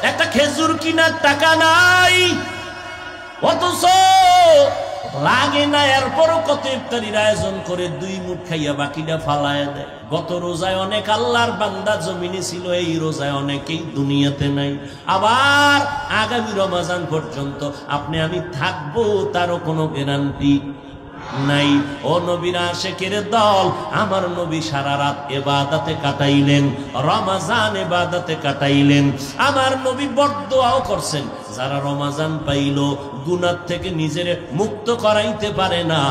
একটা খেজুর কিনার টাকা নাই, অথচ লাগে না, এরপরও কত ইফতারির আয়োজন করে 2 মুঠ খাইয়া বাকিটা ফালায় দেয়। গত রোজায় অনেক আল্লাহর বান্দা জমিনে ছিল, এই রোজায় অনেকেই দুনিয়াতে নাই। আবার আগামী রমজান পর্যন্ত আপনি আমি থাকবো তারও কোনো গ্যারান্টি নাই। ও নবীর আশিকের দল, আমার নবী সারা রাত ইবাদতে কাটাইলেন, রমজান ইবাদতে কাটাইলেন। আমার নবী বড়দোয়াও করছেন, যারা রমজান পাইল গুনাহ থেকে নিজের মুক্ত করাইতে পারে না,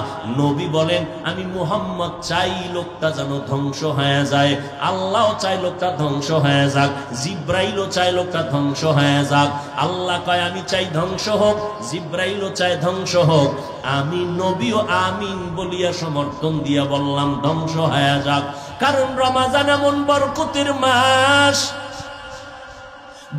নবী বলেন আমি মুহাম্মদ চাই লোকটা যেন ধ্বংস হয়ে যায়, আল্লাহও চাই লোকটা ধ্বংস হয়ে যাক, জিব্রাইলও চাই লোকটা ধ্বংস হয়ে যাক। আল্লাহ কয় আমি চাই ধ্বংস হোক, জিব্রাইলও চাই ধ্বংস হোক, আমি নবীও আমিন বলিয়া সমর্থন দিয়া বললাম ধ্বংস হয়ে যাক। কারণ রমজান এমন বরকতের মাস,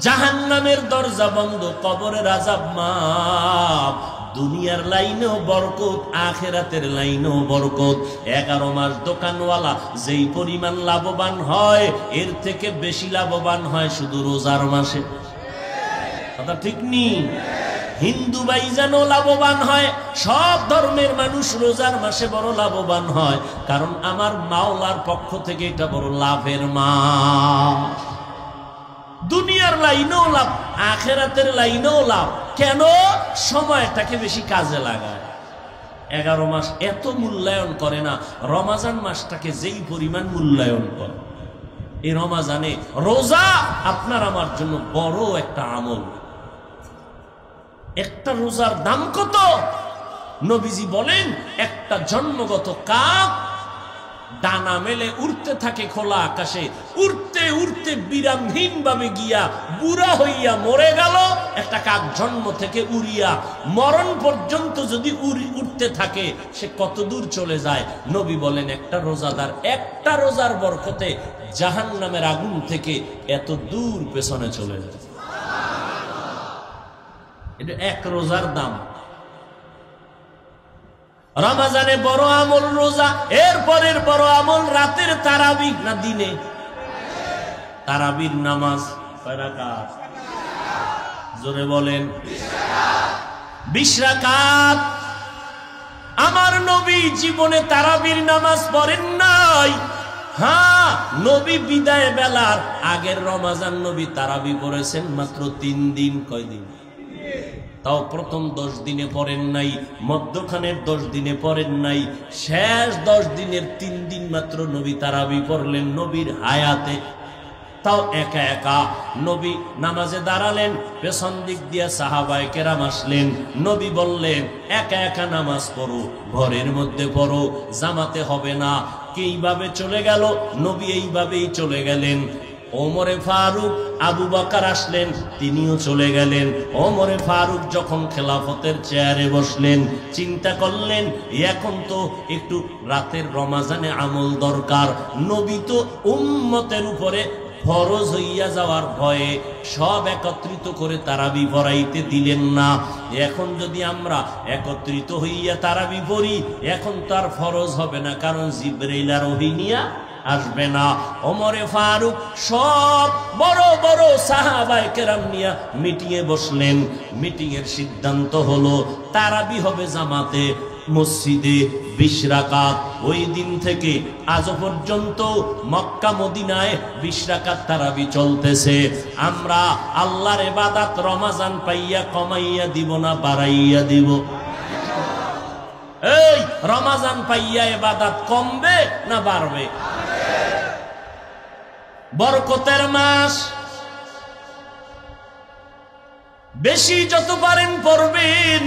জাহান্নামের দরজা বন্ধ, কবরের আযাব মাফ, দুনিয়ার লাইনেও বরকত, আখিরাতের লাইনেও বরকত। 11 মাস দোকানওয়ালা যেই পরিমাণ লাভবান হয়, এর থেকে বেশি লাভবান হয় শুধু রোজার মাসে। কথা ঠিক নেই? হিন্দু ভাইজানও লাভবান হয়, সব ধর্মের মানুষ রোজার মাসে বড় লাভবান হয়, কারণ আমার মাওলার পক্ষ থেকে এটা বড় লাভের মাস। দুনিয়ার লাইনেও লাভ, আখিরাতের লাইনেও লাভ। কেন? সময়টাকে বেশি কাজে লাগায়। 11 মাস এত মূল্যায়ন করে না, রমজান মাসটাকে যেই পরিমাণ মূল্যায়ন করে। এই রমজানে রোজা আপনার আমার জন্য বড় একটা আমল। একটা রোজার দাম কত? নবীজি বলেন একটা জন্মগত কাক ডানা মেলে উড়তে থাকে খোলা আকাশে, উড়তে উড়তে বিরামহীন ভাবে গিয়া বুড়া হইয়া মরে গেল। একটা কাক জন্ম থেকে উড়িয়া মরণ পর্যন্ত যদি উড়তে থাকে, সে কত দূর চলে যায়? নবী বলেন একটা রোজাদার একটা রোজার বরকতে জাহান্নামের আগুন থেকে এত দূর পেছনে চলে যায়। এটা এক রোজার দাম। রমজানে বড় আমল রোজা, এরপরের বড় আমল রাতের তারাবি না দিনে? তারাবির নামাজ কয় রাকাত? জোরে বলেন। 20 রাকাত। আমার নবী জীবনে তারাবির নামাজ পড়েন নাই। হ্যাঁ, নবী বিদায় বেলার আগের রমজান নবী তারাবি পড়েছেন মাত্র 3 দিন। কয় দিন? তাও প্রথম 10 দিনে পড়েন নাই, মধ্যখানের 10 দিনে পড়েন নাই, শেষ 10 দিনের 3 দিন মাত্র নবী তারাবি পড়লেন নবীর হায়াতে। তাও একা একা নবী নামাজে দাঁড়ালেন, পেছন দিক দিয়ে সাহাবায়ে কেরাম আসলেন। নবী বললেন একা একা নামাজ পড়ো, ঘরের মধ্যে পড়ো, জামাতে হবে না। কিভাবে চলে গেল? নবী এইভাবেই চলে গেলেন। ওমরে ফারুক, আবু বকর আসলেন, তিনিও চলে গেলেন। ওমরে ফারুক যখন খেলাফতের চেয়ারে বসলেন, চিন্তা করলেন এখন তো একটু রাতের রমজানে আমল দরকার। নবী তো উম্মতের উপরে ফরজ হইয়া যাওয়ার ভয়ে সব একত্রিত করে তারাবি পড়াইতে দিলেন না। এখন যদি আমরা একত্রিত হইয়া তারাবি পড়ি, এখন তার ফরজ হবে না, কারণ জিবরাইল আর ওহী নিয়া আসবে না। ওমরে ফারুক সব বড় বড় সাহাবায়ে কেরাম নিয়ে মিটিংয়ে বসলেন। মিটিং এর সিদ্ধান্ত হলো তারাবি হবে জামাতে মসজিদে 20 রাকাত। ওই দিন থেকে আজ পর্যন্ত মক্কা মদিনায় 20 রাকাত তারাবি চলতেছে। আমরা আল্লাহর ইবাদত রমজান পাইয়া কমাইয়া দিব না বাড়াইয়া দিব? এই রমজান পাইয়া ইবাদত কমবে না বাড়বে? বরকতের মাস, বেশি যত পারেন পড়বেন।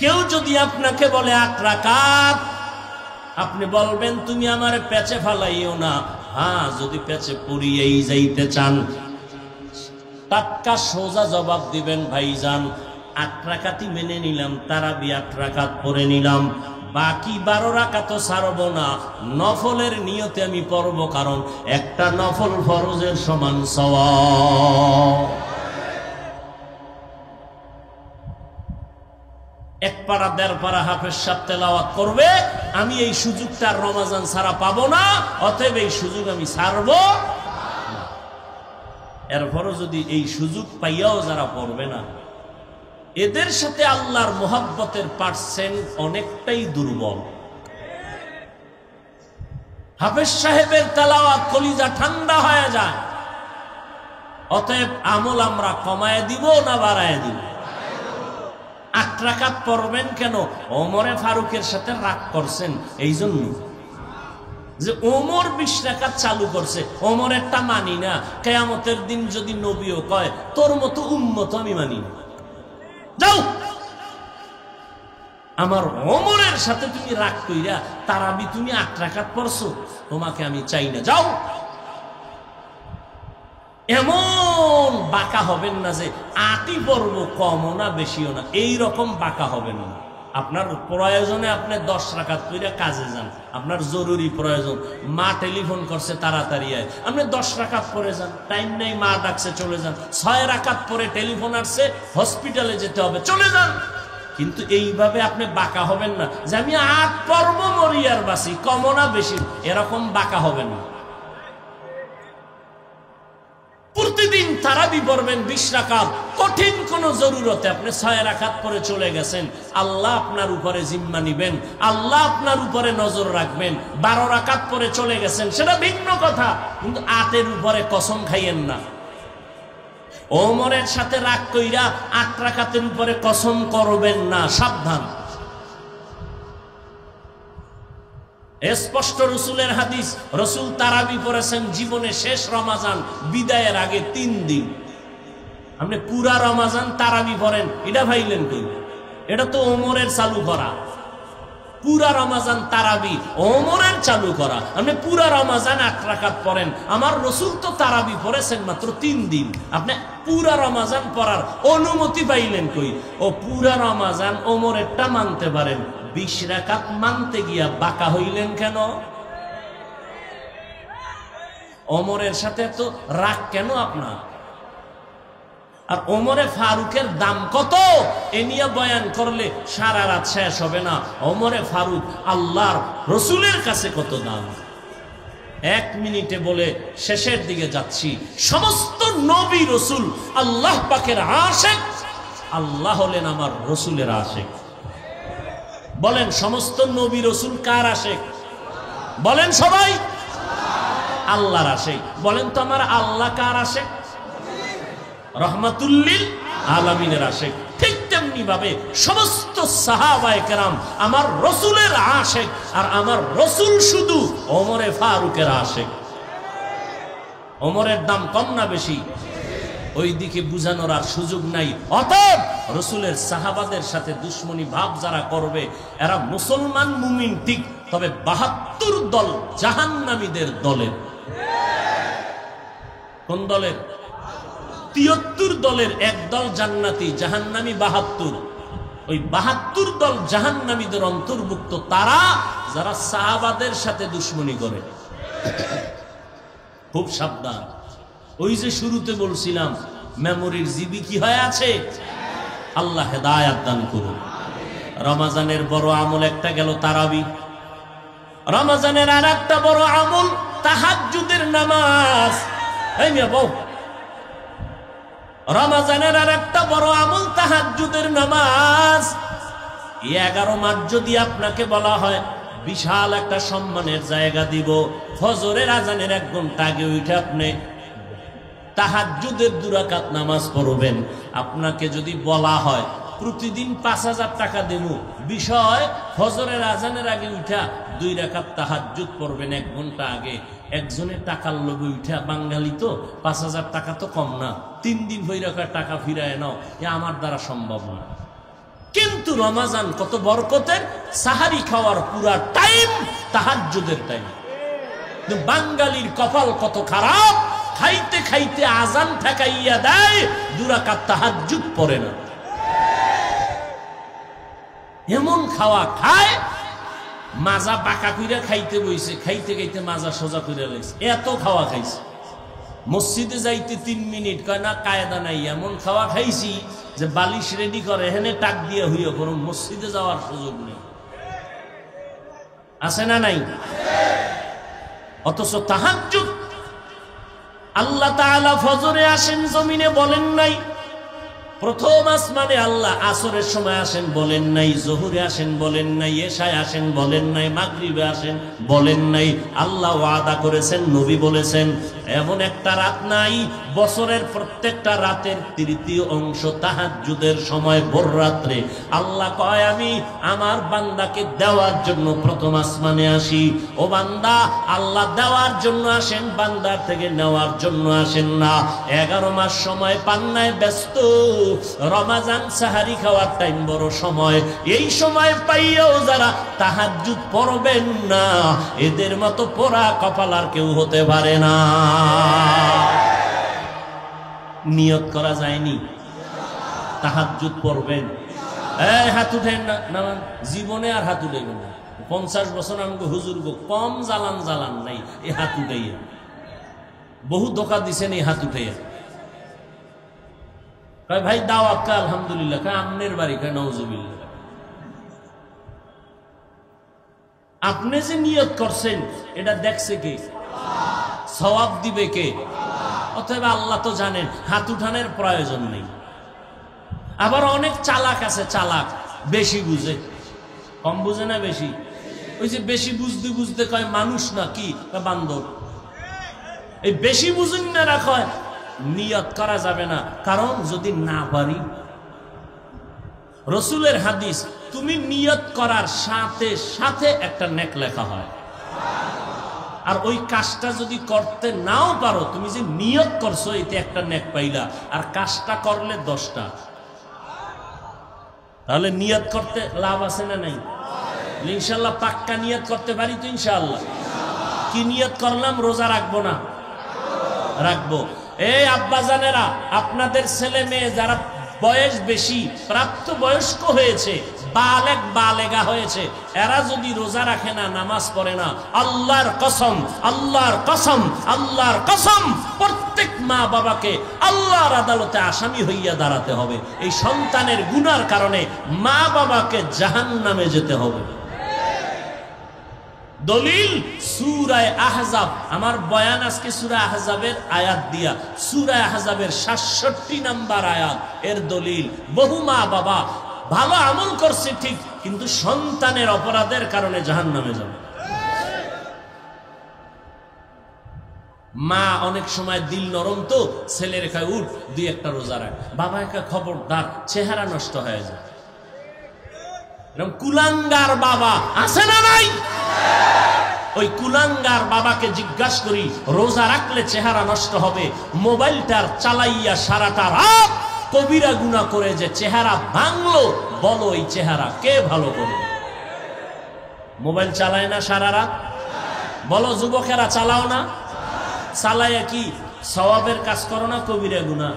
কেউ যদি আপনাকে বলে 8 রাকাত, আপনি বলবেন তুমি আমার পেছে ফালাইও না। হ্যাঁ, যদি পেছে পড়িয়েই যাইতে চান, টাটকা সোজা জবাব দিবেন ভাইজান 8 রাকাতই মেনে নিলাম, তারাবি 8 রাকাত পড়ে নিলাম, বাকি 12 রাকাত ছাড়ব না, নফলের নিয়তে আমি পড়ব, কারণ একটা নফল ফরজের সমান সওয়াব। 1 পারা 1.5 পারা হাফেজ সাহেব তেলাওয়াত করবে, আমি এই সুযোগটা রমজান ছাড়া পাবো না, অতএব এই সুযোগ আমি ছাড়বো না। এরপরও যদি এই সুযোগ পাইয়াও যারা পড়বে না, এদের সাথে আল্লাহর মোহাব্বতের পার্সেন্ট অনেকটাই দুর্বল। হাফেজ সাহেবের তেলাওয়াত কলিজা ঠান্ডা হয়ে যায়। অতএব আমল আমরা কমায় দিব না বাড়ায় দিব? 8 রাকাত পড়বেন কেন? ওমরে ফারুকের সাথে রাগ করছেন এই জন্য যে ওমর 20 রাকাত চালু করছে, ওমরেরটা মানি না। কিয়ামতের দিন যদি নবীও কয় তোর মতো উম্মত আমি মানি না, যাও। আমার ওমরের সাথে তুমি রাগ কইরা তারাবি তুমি 8 রাকাত পড়ছো, তোমাকে আমি চাই না, যাও। এমন বাঁকা হবেন না যে 8ই পড়বো, কমও না বেশিও না, এইরকম বাঁকা হবেন না। আপনার প্রয়োজনে আপনি 10 রাকাত পড়ে কাজে যান, আপনার জরুরি প্রয়োজন। মা টেলিফোন করছে তাড়াতাড়ি আয়, আপনি 10 রাকাত পড়ে যান। টাইম নেই, মা ডাকছে চলে যান। 6 রাকাত পরে টেলিফোন আসছে হসপিটালে যেতে হবে, চলে যান। কিন্তু এইভাবে আপনি বাঁকা হবেন না যে আমি 8 পর্ব মরি আর বাসি, কমও না বেশি, এরকম বাঁকা হবেন না। প্রতিদিন তারাবি পড়বেন 20 রাকাত। কঠিন কোন জরুরতে আপনি 6 রাকাত পরে চলে গেছেন, আল্লাহ আপনার উপরে জিম্মা নিবেন, আল্লাহ আপনার উপরে নজর রাখবেন। 12 রাকাত পরে চলে গেছেন, সেটা ভিন্ন কথা, কিন্তু 8-এর উপরে কসম খাইয়েন না। ওমরের সাথে রাগ কইরা 8 রাকাতের উপরে কসম করবেন না, সাবধান। স্পষ্ট রসুলের হাদিস, রসুল তারাবি পড়েছেন জীবনে শেষ রমাজান বিদায়ের আগে 3 দিন। আপনি পুরা রমাজান তারাবি পড়েন, এটা ভাইলেন কই? এটা তো ওমরের চালু করা। পুরা রমাজান তারাবি ওমরের চালু করা। আপনি পুরা রমাজান 8 রাকাত পড়েন, আমার রসুল তো তারাবি পড়েছেন মাত্র 3 দিন। আপনি পুরা রমাজান পড়ার অনুমতি পাইলেন কই? ও পুরা রমাজান ওমরেরটা মানতে পারেন, 20 রাকাত মানতে গিয়া বাঁকা হইলেন কেন? ওমরের সাথে তো রাগ কেন আপনার? আর ওমরে ফারুকের দাম কত এ নিয়ে বয়ান করলে সারা রাত শেষ হবে না। ওমরে ফারুক আল্লাহর রসুলের কাছে কত দাম, 1 মিনিটে বলে শেষের দিকে যাচ্ছি। সমস্ত নবী রসুল আল্লাহ পাকের আশিক, আল্লাহ হলেন আমার রসুলের আশিক। বলেন সমস্ত নবী রসুল কার আশিক? বলেন সবাই আল্লাহর আশিক। বলেন তো আমার আল্লাহ কার আশিক? রহমাতুল্লিল আলামিনের আশিক। ঠিক তেমনি ভাবে সমস্ত সাহাবায়ে কেরাম আমার রসুলের আশিক, আর আমার রসুল শুধু ওমরে ফারুকের আশিক। ওমরের দাম কম না বেশি? ওই দিকে বুঝানোর আর সুযোগ নাই। অতএব রসুলের সাহাবাদের সাথে দুশ্মনী ভাব যারা করবে এরা মুসলমান মুমিন ঠিক, তবে 72 দল জাহান্নামীদের দলের। কোন দলের? 73 দলের এক দল জান্নাতি, জাহান্নামী 72। ওই 72 দল জাহান্নামীদের অন্তর্ভুক্ত তারা যারা সাহাবাদের সাথে দুশ্মনী করে। খুব সাবধান। ওই যে শুরুতে বলছিলাম মেমোরির জিবি কি হয়ে আছে? আল্লাহ হেদায়াত দান করুন। রমাজানের বড় আমল একটা গেল তারাবি। রমাজানের আর একটা বড় আমল তাহাজ্জুদের নামাজ। এই মিয়া বউ, রমাজানের আর একটা বড় আমল তাহাজ্জুদের নামাজ। 11 মাস যদি আপনাকে বলা হয় বিশাল একটা সম্মানের জায়গা দিব, ফজরের আজানের 1 ঘন্টা আগে উঠে আপনি তাহাজ্জুদের 2 রাকাত নামাজ পড়বেন, আপনাকে যদি বলা হয় প্রতিদিন 5000 টাকা দেব, বিষয় ফজরের আজানের আগে উঠা 2 রাকাত তাহাজ্জুদ পড়বেন 1 ঘন্টা আগে, একজনের টাকার লোভে উঠা, বাঙালি তো 5000 টাকা তো কম না, 3 দিন হয়ে রাখা টাকা ফিরায় নাও, এ আমার দ্বারা সম্ভব না। কিন্তু রমাজান কত বরকতের, সাহারি খাওয়ার পুরা টাইম তাহাজ্জুদের টাইম। বাঙালির কপাল কত খারাপ, খাইতে খাইতে আজান ঠেকাইয়া দেয়, 2 রাকাত তাহাজ্জুদ পড়ে না। এমন খাওয়া খায়, মাজা বাঁকা কইরা খাইতে বইছে, খাইতে খাইতে মাজা সোজা কইরা লাইছে, এত খাওয়া খাইছে। মসজিদে যাইতে 3 মিনিট, কয় না কায়দা নাই, এমন খাওয়া খাইছি যে বালিশ রেডি করে এখানে টাক দিয়ে হইয়া কোনো মসজিদে যাওয়ার সুযোগ নেই। আছে না নাই? অথচ তাহাজ্জুদ আল্লাহ তাআলা ফজরে আসেন জমিনে বলেন নাই, প্রথম আসমানে আল্লাহ আসরের সময় আসেন বলেন নাই, জোহরে আসেন বলেন নাই, এশায় আসেন বলেন নাই, মাগরিবে আসেন বলেন নাই। আল্লাহ ওয়াদা করেছেন, নবী বলেছেন, এমন একটা রাত নাই বছরের প্রত্যেকটা রাতের তৃতীয় অংশ তাহাজ্জুদের সময় ভোর রাত্রে আল্লাহ কয় আমি আমার বান্দাকে দেওয়ার জন্য প্রথম আসমানে আসি। ও বান্দা, আল্লাহ দেওয়ার জন্য আসেন, বান্দার থেকে নেওয়ার জন্য আসেন না। 11 মাস সময় পান্নায় ব্যস্ত, রমাজান সাহারি খাওয়ার টাইম বড় সময়, এই সময় পাইয়াও যারা তাহাজ্জুদ পড়বেন না, এদের মতো পোড়া কপাল আর কেউ হতে পারে না। নিয়ত করা যায়নি তাহাজ্জুদ পড়বেন? হাত উঠেন না, জীবনে আর হাত উঠেবেন না। 50 বছর আমাকে হুজুর গো কম জ্বালান নাই, এই হাত উঠাইয়া বহু ধোকা দিছেন এই হাত উঠাইয়া। ভাই দাওয়াত কা আলহামদুলিল্লাহ, কা আমনের বাড়ি, কা নাউজুবিল্লাহ। আপনি যে নিয়ত করছেন এটা দেখছে কে? সওয়াব দিবে কে? অতএব আল্লাহ তো জানেন, হাত উঠানোর প্রয়োজন নেই। আবার অনেক চালাক আছে, চালাক বেশি বুঝে, কম বুঝে না বেশি। ওই যে বেশি বুঝতে বুঝতে কয় মানুষ না কি বান্দর। এই বেশি বুঝুন না রাখয় নিয়ত করা যাবে না, কারণ যদি না পারি। রসুলের হাদিস, তুমি নিয়ত করার সাথে সাথে একটা নেক লেখা হয়। আর ওই কাজটা যদি করতে নাও পারো, তুমি যে নিয়ত করছো এতে একটা নেক পাইলা, আর কাজটা করলে 10টা। তাহলে নিয়ত করতে লাভ আছে না নাই? ইনশাল্লাহ পাক্কা নিয়ত করতে পারি তো ইনশাআল্লাহ। কি নিয়ত করলাম? রোজা রাখবো না? রাখবো। এই আব্বাজানেরা, আপনাদের ছেলে মেয়ে যারা বয়স বেশি, প্রাপ্ত বয়স্ক হয়েছে, বালেগ বালেগা হয়েছে, এরা যদি রোজা রাখে না, নামাজ পড়ে না, আল্লাহর কসম, আল্লাহর কসম, আল্লাহর কসম, প্রত্যেক মা বাবাকে আল্লাহর আদালতে আসামি হইয়া দাঁড়াতে হবে। এই সন্তানের গুনার কারণে মা বাবাকে জাহান্নামে যেতে হবে। দলিল সূরা আহজাব। আমার বয়ান আজকে সূরা আহজাবের আয়াত দিয়া, সূরা আহজাবের ৬৭ নম্বর আয়াত এর দলিল। বহু মা বাবা ভালো আমল করছে ঠিক, কিন্তু সন্তানের অপরাধের কারণে জাহান্নামে যাবে। মা অনেক সময় দিল নরম তো, ছেলের খায় উঠ 2-1টা রোজা রাখ, বাবা একা খবরদার, চেহারা নষ্ট হয়ে যায়। এরকম কুলাঙ্গার বাবা আছে না নাই? ওই কুলাঙ্গার বাবাকে জিজ্ঞাসা করি, রোজা রাখলে চেহারা নষ্ট হবে, মোবাইলটার চালাইয়া সারাটা রাত কবিরা গুনাহ করে যে চেহারা ভাঙলো, বলো এই চেহারা কে ভালো করবে? মোবাইল চালায় না সারা রাত? বলো যুবকেরা চালাও না? চালাইয়া কি সওয়াবের কাজ করো না? কবিরা গুনাহ,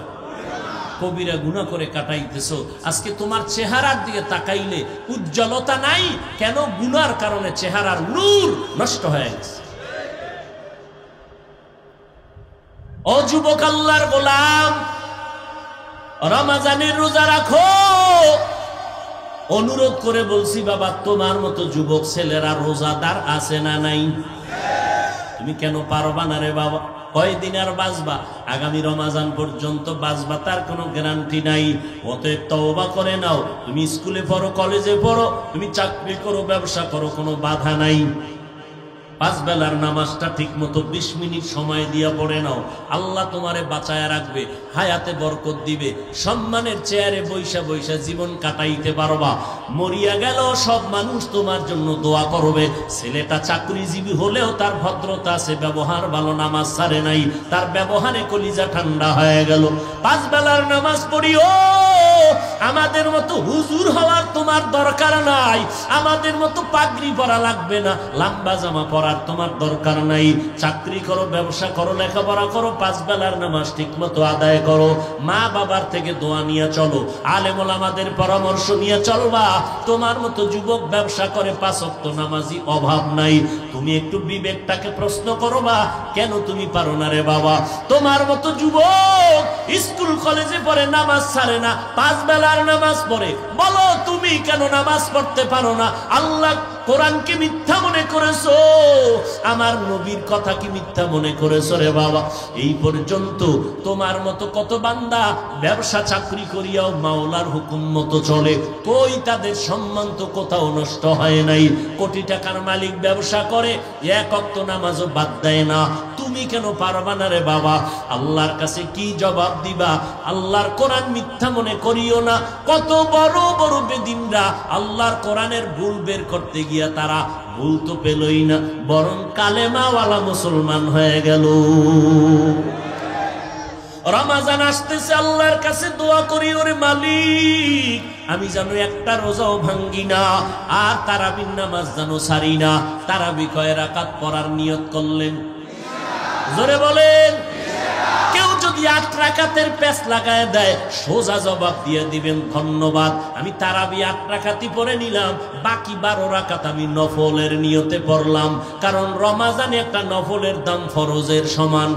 কবিরা গুনাহ করে কাটাইতেছো। আজকে তোমার চেহারার দিকে তাকাইলে উজ্জ্বলতা নাই কেন? গুনার কারণে চেহারার নূর নষ্ট হয়ে গেছে। ও যুবক আল্লাহর গোলাম, রমজানের রোজা রাখো। অনুরোধ করে বলছি বাবা, তোমার মতো যুবক ছেলেরা রোজাদার আছে না নাই? তুমি কেন পারবা না রে বাবা? কয়দিন আর বাঁচবা? আগামী রমজান পর্যন্ত বাঁচবা, তার কোনো গ্যারান্টি নাই। অতএব তওবা করে নাও। তুমি স্কুলে পড়ো, কলেজে পড়ো, তুমি চাকরি করো, ব্যবসা করো, কোনো বাধা নাই। 5 বেলার নামাজটা ঠিক মতো 20 মিনিট সময় দিয়া পড়ে নাও। আল্লাহ তোমারে বাঁচায়া রাখবে, হায়াতে বরকত দিবে, সম্মানের চেয়ারে বৈশা বৈশা জীবন কাটাইতে পারবা। মরিয়া গেল সব মানুষ তোমার জন্য দোয়া করবে। ছেলেটা চাকরিজীবী হলেও তার ভদ্রতা আছে, ব্যবহার ভালো, নামাজ ছাড়ে নাই, তার ব্যবহারে কলিজা ঠান্ডা হয়ে গেল। 5 বেলার নামাজ পড়িও। আমাদের মতো হুজুর হওয়ার তোমার দরকার নাই, আমাদের মতো পাগড়ি পরা লাগবে না, লম্বা জামা পরার তোমার দরকার নাই। চাকরি করো, ব্যবসা করো, লেখাপড়া করো, 5 বেলার নামাজ ঠিক মতো আদায় করো। মা বাবার থেকে দোয়া নিয়ে চলো, আলেম ওলামাদের পরামর্শ নিয়ে চলবা। তোমার মতো যুবক ব্যবসা করে 5 ওয়াক্ত নামাজি অভাব নাই। তুমি একটু বিবেকটাকে প্রশ্ন করবা, কেন তুমি পারো না রে বাবা? তোমার মতো যুবক স্কুল কলেজে পড়ে, নামাজ ছাড়ে না, 5 বেলার নামাজ পড়ে, বলো তুমি কেন নামাজ পড়তে পারো না? আল্লাহ কোরআনকে মিথ্যা মনে করেছো, আমার নবীর কথা কি মিথ্যা মনে করেছো রে বাবা? এই পর্যন্ত তোমার মতো কত বান্দা ব্যবসা চাকরি করিয়াও মাওলার হুকুম মতো চলে, কই তাদের সম্মান তো কোথাও নষ্ট হয় নাই। কোটি টাকার মালিক ব্যবসা করে, এক ওয়াক্ত নামাজও বাদ দেয় না, তুমি কেন পারবা না রে বাবা? আল্লাহর কাছে কি জবাব দিবা? আল্লাহর কোরআন মিথ্যা মনে করিও না। কত বড় বড় বেদিনরা আল্লাহর কোরআনের ভুল বের করতে গিয়া তারা ভুল তো পেলই না, বরং কালেমাওয়ালা মুসলমান হয়ে গেল। রমাজান আসতেছে, আল্লাহর কাছে দোয়া করি, ওরে মালিক আমি যেন একটা রোজাও ভাঙ্গি না, আর তারাবির নামাজ যেন ছাড়ি না। তারাবি কয় রাকাত পড়ার নিয়ত করলেন? জোরে বলেন। কেউ যদি 8 রাকাতের পেছ লাগায় দেয়, সোজা জবাব দিয়ে দিবেন ধন্যবাদ, আমি তারাবি 8 রাকাতই পড়ে নিলাম, বাকি 12 রাকাত আমি নফলের নিয়তে পড়লাম। কারণ রমাজানে একটা নফলের দাম ফরজের সমান।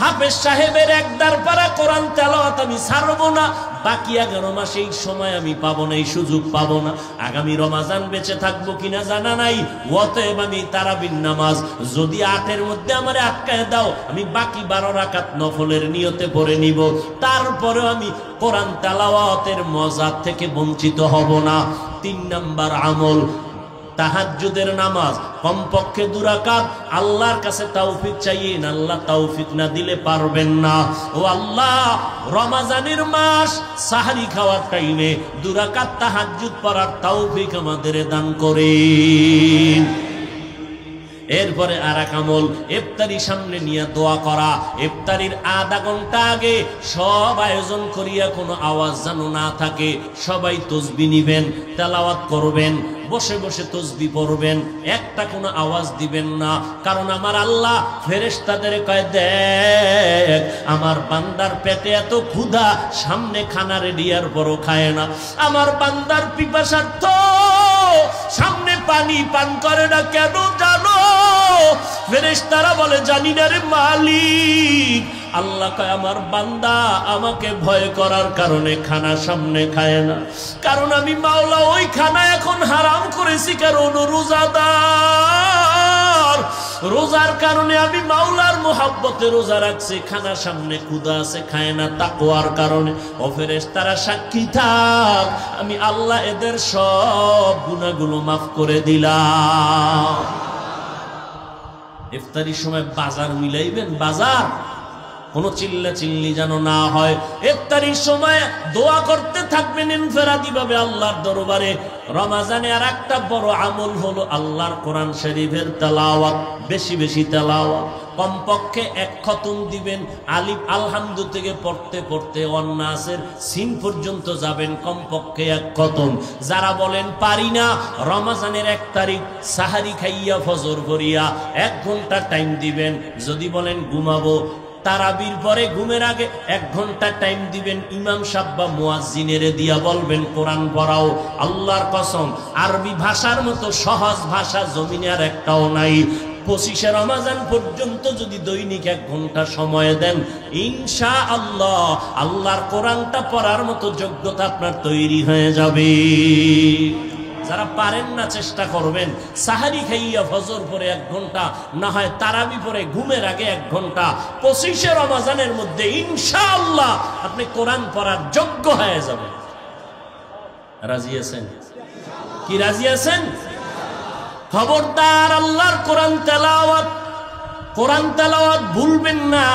হাফেজ সাহেবের একদার পারা কোরআন তেলাওয়াত আমি ছাড়বো না, বাকি 11 মাস এই সময় আমি পাবো না, এই সুযোগ পাবো না। আগামী রমাজান বেঁচে থাকবো কিনা জানা নাই, অতএব আমি তারাবির নামাজ যদি 8-এর মধ্যে আমারে আটকায় দাও, আমি বাকি 12 রাকাত নফলের নিয়তে পড়ে নিব। তারপরেও আমি কোরআন তেলাওয়াতের মজা থেকে বঞ্চিত হব না। 3 নাম্বার আমল, তাহাজ্জুদের নামাজ কমপক্ষে 2 রাকাত। আল্লাহর কাছে তৌফিক চাইয়েন, আল্লাহ তৌফিক না দিলে পারবেন না। ও আল্লাহ, রমজানের মাস সাহরি খাওয়ার টাইমে 2 রাকাত তাহাজ্জুদ পড়ার তৌফিক আমাদের দান করেন। এরপরে আরেক আমল, ইফতারি সামনে নিয়ে দোয়া করা। ইফতারির আধা ঘন্টা আগে সব আয়োজন করিয়া কোনো আওয়াজ যেন না থাকে, সবাই তাসবিহ নিবেন, তেলাওয়াত করবেন, বসে বসে তাসবিহ পড়বেন, একটা কোনো আওয়াজ দিবেন না। কারণ আমার আল্লাহ ফেরেশতাদের কয়, দেখ আমার বান্দার পেটে এত ক্ষুধা, সামনে খানা রেডি আর বড় খায় না। আমার বান্দার পিপাসার্থ, সামনে পানি পান করে না, কেন জানো? ফেরেশতারা বলে, জানি না রে মালিক। আল্লাহ কয়, আমার বান্দা আমাকে ভয় করার কারণে খানা সামনে খায় না। কারণ আমি মাওলা ওই খানা এখন হারাম করেছি, কারণ রোজাদার। রোজার কারণে আমি মাওলার মোহাব্বতে রোজা রাখছি, খানা সামনে ক্ষুধা আছে, খায় না তাকওয়ার কারণে। ও ফেরেশতারা সাক্ষী থাক, আমি আল্লাহ এদের সব গুনাহগুলো মাফ করে দিলাম। ইফতারির সময় বাজার মিলাইবেন, বাজার কোনো চিল্লা চিল্লি যেন না হয়। ইফতারির সময় দোয়া করতে থাকবেন ইনফেরাদি ভাবে আল্লাহর দরবারে। রমজানে আর একটা বড় আমল হলো আল্লাহর কোরআন শরীফের তেলাওয়াত, বেশি বেশি তেলাওয়াত। কমপক্ষে 1 খতম দিবেন। আলিফ আলহামদু থেকে পড়তে পড়তে ওয়ান্নাসের সিন পর্যন্ত যাবেন, কমপক্ষে 1 খতম। যারা বলেন পারি না, রমজানের 1 তারিখ সাহারি খাইয়া ফজর ভরিয়া 1 ঘন্টা টাইম দিবেন। যদি বলেন ঘুমাবো, তারাবির পরে ঘুমের আগে 1 ঘন্টা টাইম দিবেন। ইমাম সাহেব বা মুয়াজ্জিনের দিয়া বলবেন কোরআন পড়াও। আল্লাহর কসম, আরবি ভাষার মতো সহজ ভাষা জমিনে আর একটাও নাই। 25শে রমজান পর্যন্ত যদি দৈনিক 1 ঘন্টা সময় দেন, ইনশাআল্লাহ আল্লাহর কোরআনটা পড়ার মতো যোগ্যতা আপনার তৈরি হয়ে যাবে। যারা পারেন না চেষ্টা করবেন, সাহারি খাইয়া ফজর পরে 1 ঘন্টা, না হয় তারাবি পরে ঘুমের আগে 1 ঘন্টা। 25শে রমজানের মধ্যে ইনশাআল্লাহ আপনি কোরআন পড়ার যোগ্য হয়ে যাবেন। রাজি আছেন কি? রাজি আছেন? খবরদার, আল্লাহর কোরআন তেলাওয়াত ভুলবেন না।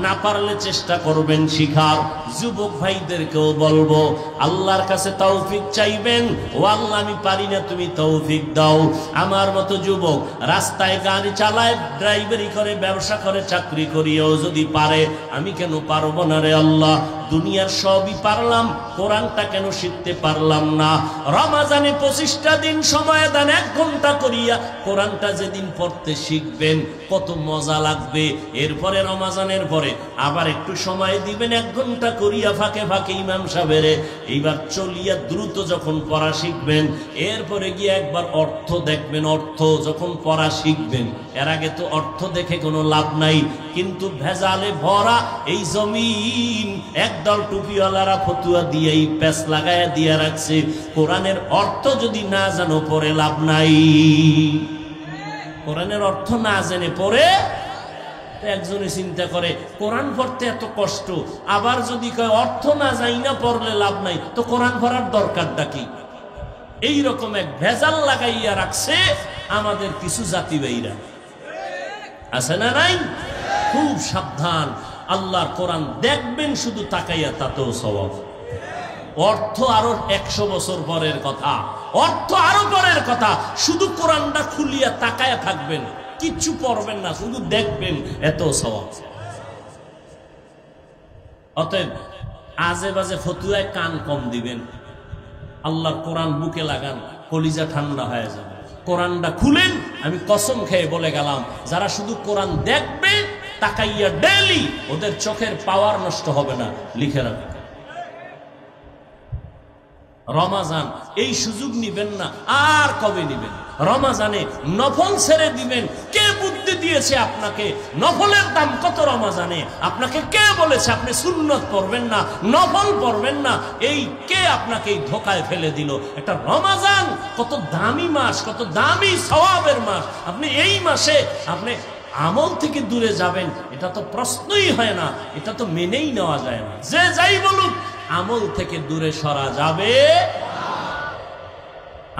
না পারলে চেষ্টা করবেন শিখার। যুবক ভাইদেরকেও বলবো, আল্লাহর কাছে তৌফিক চাইবেন। ও আল্লাহ, আমি পারি না, তুমি তৌফিক দাও। আমার মতো যুবক রাস্তায় গাড়ি চালায়, ড্রাইভারি করে, ব্যবসা করে, চাকরি করিও যদি পারে, আমি কেন পারবো না রে আল্লাহ? দুনিয়ার সবই পারলাম, কোরআনটা কেন শিখতে পারলাম না? রমজানে 25টা দিন সময় দেন, 1 ঘন্টা করিয়া কোরআনটা যেদিন পড়তে শিখবেন কত মজা লাগবে। এরপরে রমজানের পরে আবার একটু সময় দিবেন, 1 ঘন্টা করিয়া ফাঁকে ফাঁকে ইমাম সাহেবের এইবার চলিয়া দ্রুত যখন পড়া শিখবেন, এরপরে গিয়ে একবার অর্থ দেখবেন। অর্থ যখন পড়া শিখবেন, এর আগে তো অর্থ দেখে কোনো লাভ নাই, কিন্তু ভেজালে ভরা এই জমিন একদল টুপিওয়ালারা ফতুয়া দিয়ে এই প্যাচ লাগায়া দিয়ে রাখছে। কোরআনের অর্থ যদি না জানো পড়ে লাভ নাই। কোরআনের অর্থ না জেনে পড়ে একজনে চিন্তা করে কোরআন পড়তে এত কষ্ট, আবার যদি কয় অর্থ না যাই না পড়লে লাভ নাই, তো কোরআন পড়ার দরকারটা কি? এইরকম এক ভেজাল লাগাইয়া রাখছে আমাদের কিছু জাতিবাহীরা, আছে না নাই? খুব সাবধান। আল্লাহর কোরআন দেখবেন শুধু তাকাইয়া, তাতেও সওয়াব। অর্থ আরো 100 বছর পরের কথা, অর্থ আরো পরের কথা। শুধু কোরআনটা খুলিয়া তাকায়া থাকবেন, কিচ্ছু পড়বেন না, শুধু দেখবেন, এত সওয়াব। অতএব আজে বাজে ফতুয়ায় কান কম দিবেন। আল্লাহর কোরআন বুকে লাগান, কলিজা ঠান্ডা হয়ে যাবে। কোরআনটা খুলেন। আমি কসম খেয়ে বলে গেলাম, যারা শুধু কোরআন দেখবে তাকাইয়া ডেইলি, ওদের চোখের পাওয়ার নষ্ট হবে না। লিখে রাখবেন। রমাজান এই সুযোগ নিবেন না। আর কবে নিবেন? রমাজানে নফল ছেড়ে দিবেন। কে বুদ্ধি দিয়েছে আপনাকে? নফলের দাম কত রমাজানে? আপনাকে কে বলেছে আপনি সুন্নত পড়বেন না, নফল পড়বেন না? এই কে আপনাকে এই ধোকায় ফেলে দিল? একটা রমাজান কত দামি মাস, কত দামি সওয়াবের মাস। আপনি এই মাসে আপনি আমল থেকে দূরে যাবেন, এটা তো প্রশ্নই হয় না, এটা তো মেনেই নেওয়া যায় না। যে যাই বলুক, আমল থেকে দূরে সরা যাবে।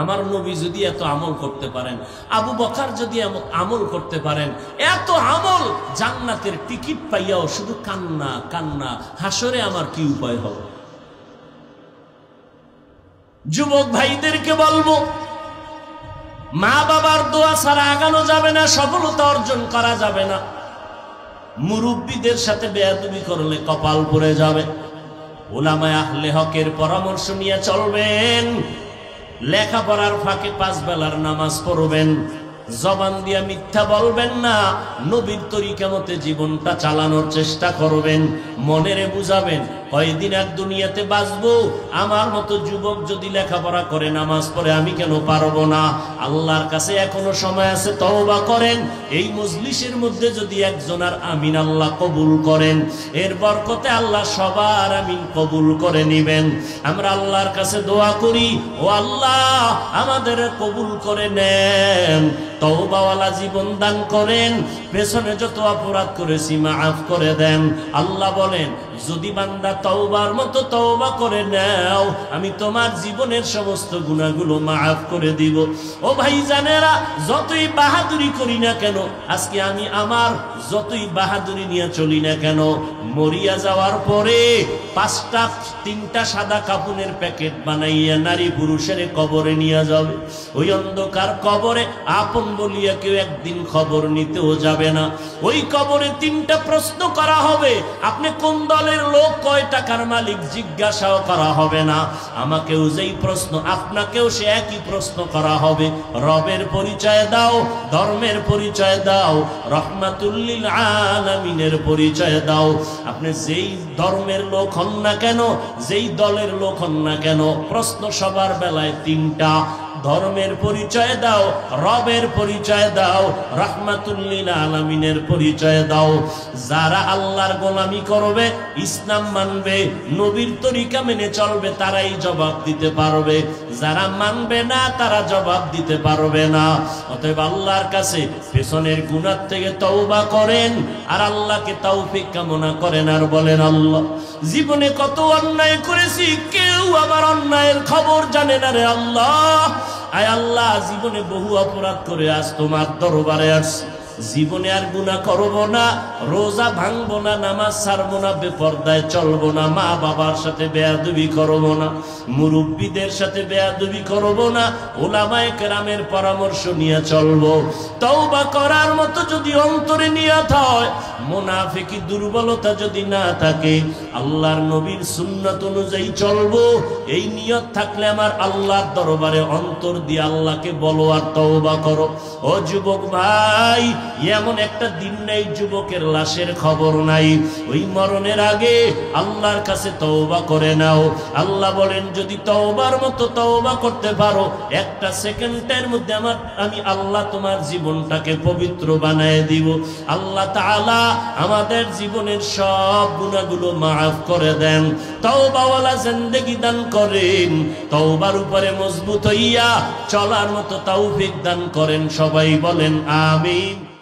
আমার নবী যদি এত আমল করতে পারেন, আবু বকর যদি আমল করতে পারেন, এত আমল, জান্নাতের টিকিট পাইয়াও শুধু কান্না কান্না, হাসরে আমার কি উপায় হবে? যুবক ভাইদেরকে বলবো, মা বাবার দোয়া ছাড়া আগানো যাবে না, সফলতা অর্জন করা যাবে না। মুরব্বীদের সাথে বেয়াদবি করলে কপাল পড়ে যাবে। উলামায়ে আহলে হকের পরামর্শ নিয়ে চলবেন। লেখাপড়ার ফাঁকে 5 বেলার নামাজ পড়বেন। জবান দিয়া মিথ্যা বলবেন না। নবীর তরিকা মতে জীবনটা চালানোর চেষ্টা করবেন। মনেরে বুঝাবেন, কয়দিন আর দুনিয়াতে বাঁচবো, আমার মতো যুবক যদি লেখাপড়া করে নামাজ পড়ে আমি কেন পারবো না? আল্লাহর কাছে এখনো সময় আছে, তওবা করেন। এই মজলিসের মধ্যে যদি একজন আর আমিন আল্লাহ কবুল করেন, এর বরকতে আল্লাহ সবার আমিন কবুল করে নিবেন। আমরা আল্লাহর কাছে দোয়া করি, ও আল্লাহ আমাদের কবুল করে নেন, তওবাওয়ালা জীবন দান করেন, পেছনে যত অপরাধ করেছি মাফ করে দেন। আল্লাহ বলেন, যদি বান্দা তওবার মতো তওবা করে নাও, আমি তোমার জীবনের সমস্ত গুনাহগুলো মাফ করে দিব। ও ভাই জানেরা, যতই বাহাদুরি করি না কেন, আজকে আমি আমার যতই বাহাদুরি নিয়ে চলি না কেন, মরিয়া যাওয়ার পরে 3টা সাদা কাপড়ের প্যাকেট বানাইয়া নারী পুরুষের কবরে নিয়ে যাবে। ওই অন্ধকার কবরে আপন বলিয়া কেউ একদিন খবর নিতেও যাবে না। ওই কবরে 3টা প্রশ্ন করা হবে। আপনি কোন দলের লোক, কয় টাকার মালিক, জিজ্ঞাসাও করা হবে না। আমাকেও যেই প্রশ্ন, আপনাকেও সে একই প্রশ্ন করা হবে। রবের পরিচয় দাও, ধর্মের পরিচয় দাও, রহমাতুল লিল আলামিনের পরিচয় দাও। আপনি যেই ধর্মের লোক হন না কেন, যেই দলের লোক হন না কেন, প্রশ্ন সবার বেলায় 3টা। ধর্মের পরিচয় দাও, রবের পরিচয় দাও, রাহমাতুল লিল আলামিনের পরিচয় দাও। যারা আল্লাহর গোলামি করবে, ইসলাম মানবে, নবীর তরিকা মেনে চলবে, তারাই জবাব দিতে পারবে। যারা মানবে না, তারা জবাব দিতে পারবে না। অতএব আল্লাহর কাছে পেছনের গুনাহ থেকে তওবা করেন, আর আল্লাহকে তৌফিক কামনা করেন, আর বলেন, আল্লাহ জীবনে কত অন্যায় করেছি, কেউ আমার অন্যায়ের খবর জানে না রে আল্লাহ। আয় আল্লাহ, জীবনে বহু অপরাধ করে আজ তোমার দরবারে আসছি। জীবনে আর গুনাহ করব না, রোজা ভাঙবো না, নামাজ ছাড়বো না, বেপরদায় চলবো না, মা বাবার সাথে বেয়াদবি করবো না, মুরব্বীদের সাথে বেয়াদবি করবো না, উলামায়ে কেরামের পরামর্শ নিয়ে চলবো। তওবা করার মতো যদি অন্তরে নিয়ত হয়, মুনাফিকি দুর্বলতা যদি না থাকে, আল্লাহর নবীর সুন্নাত অনুযায়ী চলবো, এই নিয়ত থাকলে আমার আল্লাহর দরবারে অন্তর দিয়ে আল্লাহকে বলো আর তওবা করো। ও যুবক ভাই, এমন একটা দিন নাই যুবকের লাশের খবর নাই। ওই মরণের আগে আল্লাহর কাছে তওবা করে নাও। আল্লাহ বলেন যদি তওবার মতো তওবা করতে পারো, একটা সেকেন্ডের মধ্যে আমি আল্লাহ তোমার জীবনটাকে পবিত্র বানায় দিব। আল্লাহ তাআলা আমাদের জীবনের সব গুনাহগুলো মাফ করে দেন, তওবাওয়ালা জিন্দেগি দান করেন, তওবার উপরে মজবুত হইয়া চলার মতো তৌফিক দান করেন। সবাই বলেন আমিন।